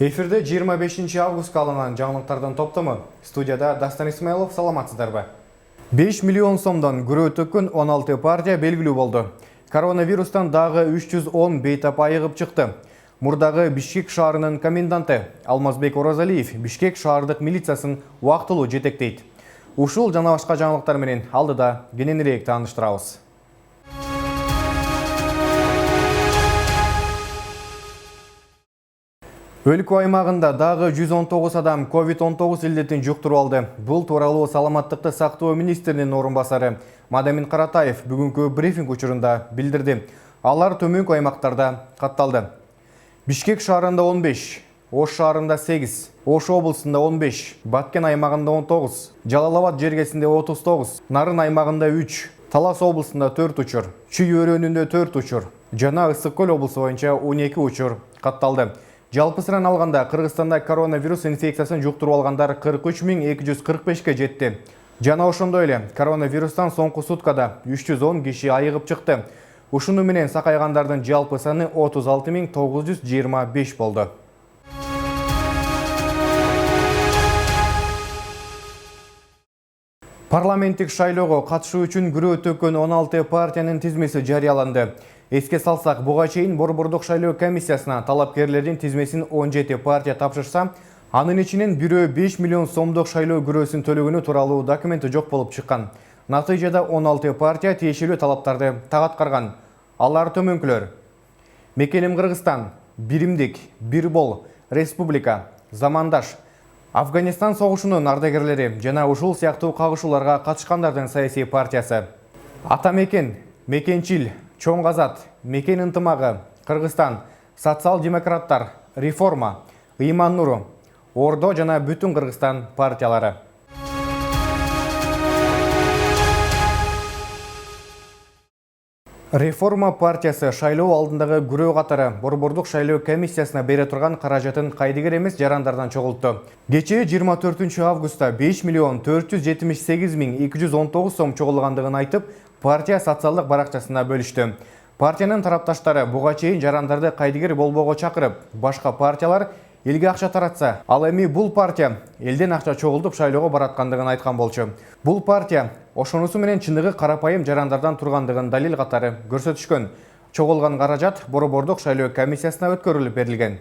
Эфирде 25 августка алынган жаңылыктардын топтому. Студияда Дастан Исмаилов, саламатсыздарбы? 5 миллион сомдон күрөө төккөн 16 партия белгилүү болду. Коронавирустан дагы 310 бейтап айыгып чыкты. Мурдагы Бишкек шаарынын коменданты Алмазбек Оразалиев Бишкек шаардык милициясын убактылуу жетектейт. Ушул жана башка жаңылыктар менен алдыда кененирээк тааныштырабыз. Өлкө аймагында дагы 119 адам COVID-19 илдетин жуктуруп алды. Бул тууралуу саламаттыкты сактоо министринин орун басары Мадамин Каратаев бүгүнкү брифинг учурунда билдирди. Алар төмөнкү аймактарда катталды. Бишкек шаарында 15, Ош шаарында 8, Ош облусунда 15, Баткен аймагында 19, Жалалабад жергесинде 39, Нарын аймагында 3, Талас облусунда 4 учур, Чүй өрөөнүндө 4 учур, жана Ысык Көл облусу боюнча 12 учур катталды. Жалпысынан алганда Кыргызстанда коронавирус инфекциясын жуктуруп алгандар 43.245-ке жетти. Жана ошондой эле коронавирустан соңку суткада 310 киши айыгып чыкты. Ушуну менен сакайгандардын жалпы саны 36.925 болду. Парламенттик шайлоого катышуу үчүн күрөө төккөн 16 партиянын тизмеси жарыяланды. Эске салсак, буга чейин Борбордук шайлоо комиссиясына талапкерлердин тизмесин 17 партия тапшырса, анын ичинен бирөө 5 миллион сомдук шайлоо күрөөсүн төлөгөнү тууралуу документи жок болуп чыккан. Натыйжада 16 партия тиешелүү талаптарды так аткарган. Алар төмөнкүлөр: Мекелим Кыргызстан, Биримдик, Бирбол, Республика, Замандаш, Афганистан согушунун ардагерлери жана ушул сыяктуу кагышууларга катышкандардын саясий партиясы. Ата Мекен, Мекенчил, Чоң Казат, Мекен ынтымагы, Кыргызстан, Социал-демократтар, Реформа, Ыйман Нуру, Ордо жана Бүтүн Кыргызстан партиялары. Реформа партиясы шайлоо алдындагы күрөө катары Борбордук шайлоо комиссиясына бере турган каражатын кайдыгер эмес жарандардан чогултту. Кечээ 24 августта 5 миллион 478.219 сом чогулгандыгын айтып, партия социалдык баракчасына бөлүштү. Партиянын тарапташтары буга чейин жарандарды кайдыгер болбоого чакырып, башка партиялар элге акча таратса, ал эми бул партия элден акча чогултуп шайлоого бараткандыгын айткан болчу. Бул партия ошонусу менен чындыгы карапайым жарандардан тургандыгын далил катары көрсөтүшкөн. Чогулган каражат Борбордук шайлоо комиссиясына өткөрүлүп берилген.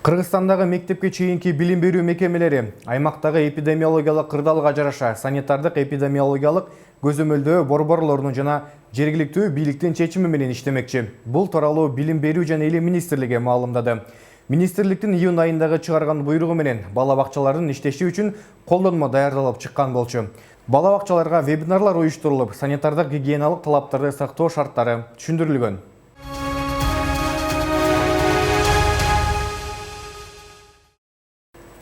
Кыргызстандагы мектепке чейинки билим берүү мекемелери аймактагы эпидемиологиялык кырдаалга жараша санитардык эпидемиологиялык көзөмөлдөө борборлорунун жана жергиликтүү бийликтин чечими менен иштемекчи. Бул тууралуу Билим берүү жана Илим министрлиги маалымдады. Министрликтин июнь айындагы чыгарган буйругу менен бала бакчалардын иштеши үчүн колдонмо даярдалып чыккан болчу. Бала бакчаларга вебинарлар уюштурулуп, санитардык гигиеналык талаптарды сактоо шарттары түшүндүрүлгөн.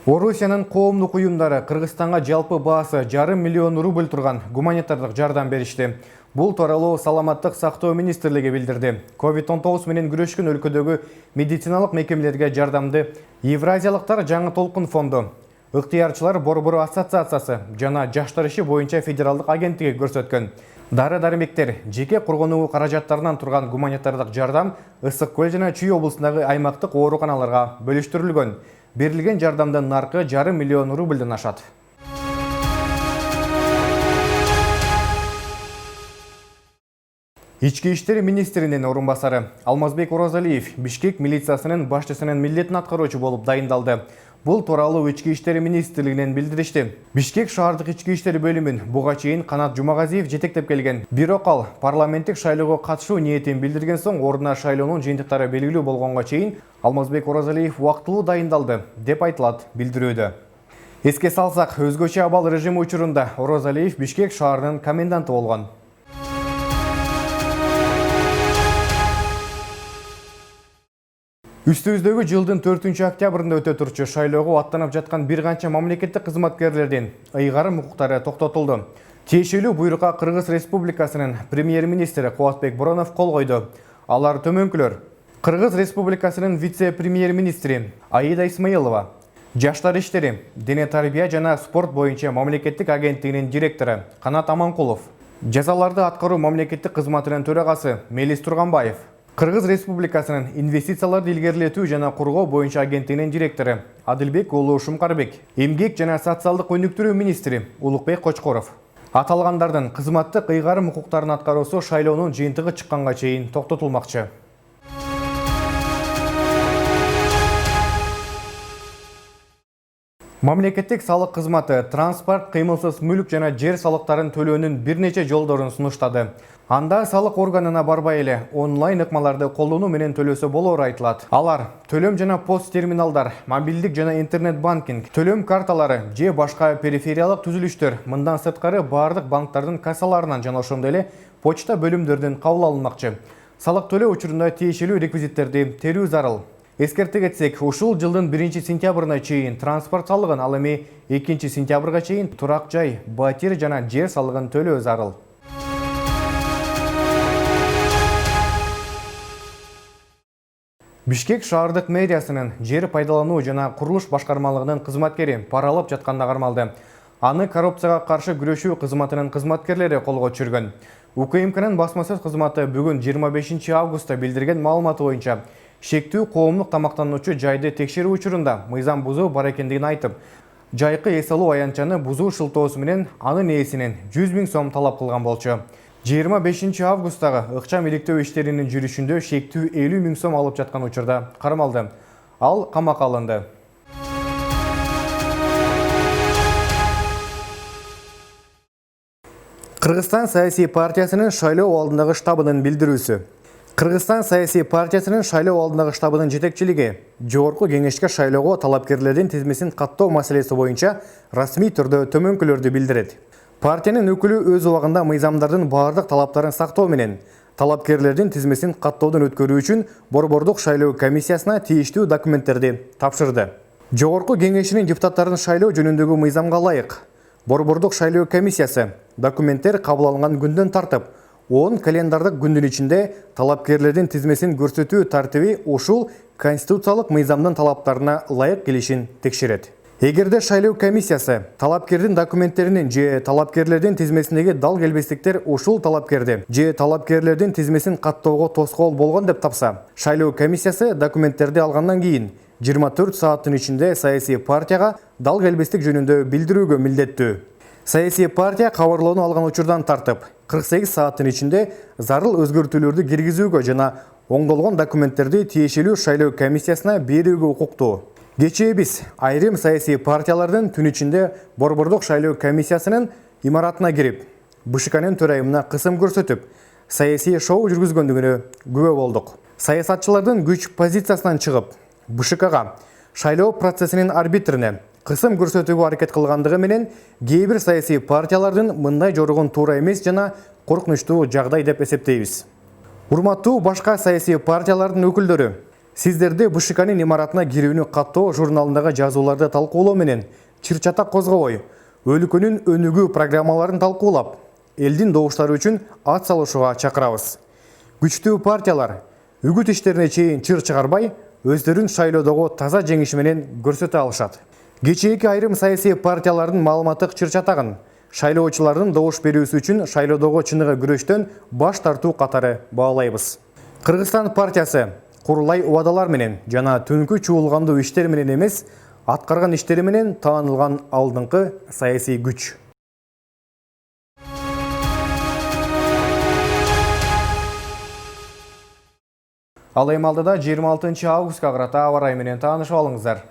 Орусиянын коомдук уюмдары Кыргызстанга жалпы баасы 1,5 миллион рубль турган гуманитардык жардам беришти. Бул тууралуу Саламаттык сактоо министрлиги билдирди. COVID-19 менен күрөшкөн өлкөдөгү медициналык мекемелерге жардамды Евразиялыктар жаңы толкун фонду, ыктыярчылар борбору ассоциациясы жана жаштар иши боюнча федералдык агенттиги көрсөткөн. Дары-дармектер, жеке коргонуу каражаттарынан турган гуманитардык жардам Ысык Көл жана Чүй облусундагы аймактык ооруканаларга бөлүштүрүлгөн. Берилген жардамдын наркы 1,5 миллион рубльден ашат. Ички иштер министринин орун басары Алмазбек Оразалиев Бишкек милициясынын башчысынын милдетин аткаруучу болуп дайындалды. Бул тууралуу Ички иштер министрлигинен билдиришти. Бишкек шаардык ички иштер бөлүмүн буга чейин Канат Жумагазиев жетектеп келген. Бирок ал парламенттик шайлоого катышуу ниетин билдирген соң ордуна шайлоонун жыйынтыктары белгилүү болгонго чейин Алмазбек Оразалиев убактылуу дайындалды деп айтылат билдирүүдө. Эске салсак, өзгөчө абал режими учурунда Оразалиев Бишкек шаарынын коменданты болгон. Үстүбүздөгү жылдын 4 октябрында өтө турчу шайлоого аттанып жаткан бир канча мамлекеттик кызматкерлердин ыйгарым укуктары токтотулду. Тиешелүү буйрукка Кыргыз Республикасынын премьер-министри Кубатбек Боронов кол койду. Алар төмөнкүлөр: Кыргыз Республикасынын вице-премьер-министри Аида Исмаилова, Жаштар иштери, дене тарбия жана спорт боюнча мамлекеттик агенттигинин директору Канат Аманкулов, Жазаларды аткаруу мамлекеттик кызматынын төрагасы Мелис Турганбаев, Кыргыз Республикасынын инвестицияларды илгерилетүү жана кургоо боюнча агенттигинин директору Адилбек Уулу Шумкарбек, эмгек жана социалдык өнүктүрүү министри Улукбек Кочкоров аталгандардын кызматтык ыйгарым укуктарын аткаруусу шайлоонун жыйынтыгы чыкканга чейин токтотулмакчы. Мамлекеттик салык кызматы транспорт, кыймылсыз мүлк жана жер салыктарын төлөөнүн бир нече жолдорун сунуштады. Анда салык органына барбай эле онлайн ыкмаларды колдонуу менен төлөсө болоору айтылат. Алар төлөм жана пост терминалдар, мобилдик жана интернет банкинг, төлөм карталары же башка перифериялык түзүлүштөр мындан сырткары бардык банктардын кассаларынан жана ошондой эле почта бөлүмдөрүнөн кабыл алынмакчы. Салык төлөө учурунда тиешелүү реквизиттерди терүү зарыл. Эскерте кетсек, ушул жылдын 1-сентябрына чейин транспорт салыгын, ал эми 2-сентябрга чейин турак жай, батир жана жер салыгын төлөө зарыл. Бишкек шаардык мэриясынын жер пайдалануу жана курулуш башкармалыгынын кызматкери пара алып жатканда кармалды. Аны коррупцияга каршы күрөшүү кызматынын кызматкерлери колго түшүргөн. УКМКнын басма сөз кызматы бүгүн 25 августта билдирген маалыматы боюнча шектүү коомдук тамактануучу жайды текшерүү учурунда мыйзам бузуу бар экендигин айтып, жайкы эс алуу аянтчаны бузуу шылтоосу менен анын ээсинен 100 000 сом талап кылган болчу. 25 августтагы ыкчам иликтөө иштеринин жүрүшүндө шектүү 50 000 сом алып жаткан учурда кармалды. Ал камакка алынды. Кыргызстан саясий партиясынын шайлоо алдындагы штабынын билдирүүсү. Кыргызстан саясий партиясынын шайлоо алдындагы штабынын жетекчилиги Жогорку кеңешке шайлоого талапкерлердин тизмесин каттоо маселеси боюнча расмий түрдө төмөнкүлөрдү билдирет. Партиянын өкүлү өз убагында мыйзамдардын бардык талаптарын сактоо менен талапкерлердин тизмесин каттоодон өткөрүү үчүн Борбордук шайлоо комиссиясына тийиштүү документтерди тапшырды. Жогорку кеңешинин депутаттарын шайлоо жөнүндөгү мыйзамга ылайык Борбордук шайлоо комиссиясы документтер кабыл алынган күндөн тартып 10 календардык күндүн ичинде талапкерлердин тизмесин көрсөтүү тартиби ушул конституциялык мыйзамдын талаптарына ылайык келишин текшерет. Эгерде шайлоо комиссиясы талапкердин документтеринин же талапкерлердин тизмесиндеги дал келбестиктер ушул талапкерди же талапкерлердин тизмесин каттоого тоскоол болгон деп тапса, шайлоо комиссиясы документтерди алгандан кийин 24 сааттын ичинде саясий партияга дал келбестик жөнүндө билдирүүгө милдеттүү. Саясий партия кабарлоону алган учурдан тартып 48 сааттын ичинде зарыл өзгөртүүлөрдү киргизүүгө жана оңдолгон документтерди тиешелүү шайлоо комиссиясына берүүгө укуктуу. Кечээ биз айрым саясий партиялардын түн ичинде Борбордук шайлоо комиссиясынын имаратына кирип, БШКнын төрайымына кысым көрсөтүп, саясий шоу жүргүзгөндүгүнө күбө болдук. Саясатчылардын күч позициясынан чыгып, БШКга шайлоо процессинин арбитрине кысым көрсөтүүгө аракет кылгандыгы менен кээ бир саясий партиялардын мындай жоругун туура эмес жана коркунучтуу жагдай деп эсептейбиз. Урматтуу башка саясий партиялардын өкүлдөрү, сиздерди БШКнын имаратына кирүүнү каттоо журналындагы жазууларды талкуулоо менен чыр-чатак козгобой, өлкөнүн өнүгүү программаларын талкуулап, элдин добуштары үчүн ат салышууга чакырабыз. Күчтүү партиялар үгүт иштерине чейин чыр чыгарбай, өздөрүн шайлоодогу таза жеңиши менен көрсөтө алышат. Кечээки айрым саясий партиялардын маалыматтык чыр-чатагын шайлоочулардын добуш берүүсү үчүн шайлоодогу чыныгы күрөштөн баш тартуу катары баалайбыз. Кыргызстан партиясы курулай убадалар менен жана түнкү чуулгандуу иштер менен эмес, аткарган иштери менен таанылган алдыңкы саясий күч. Ал эми алдыда 26 августка карата аба ырайы менен таанышып алыңыздар.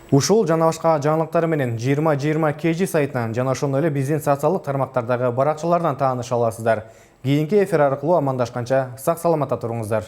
Ушул жана башка жаңылыктар менен 20-20 KG сайтынан жана ошондой эле биздин социалдык тармактардагы баракчалардан тааныша аласыздар. Кийинки эфир аркылуу амандашканча сак саламатта туруңуздар.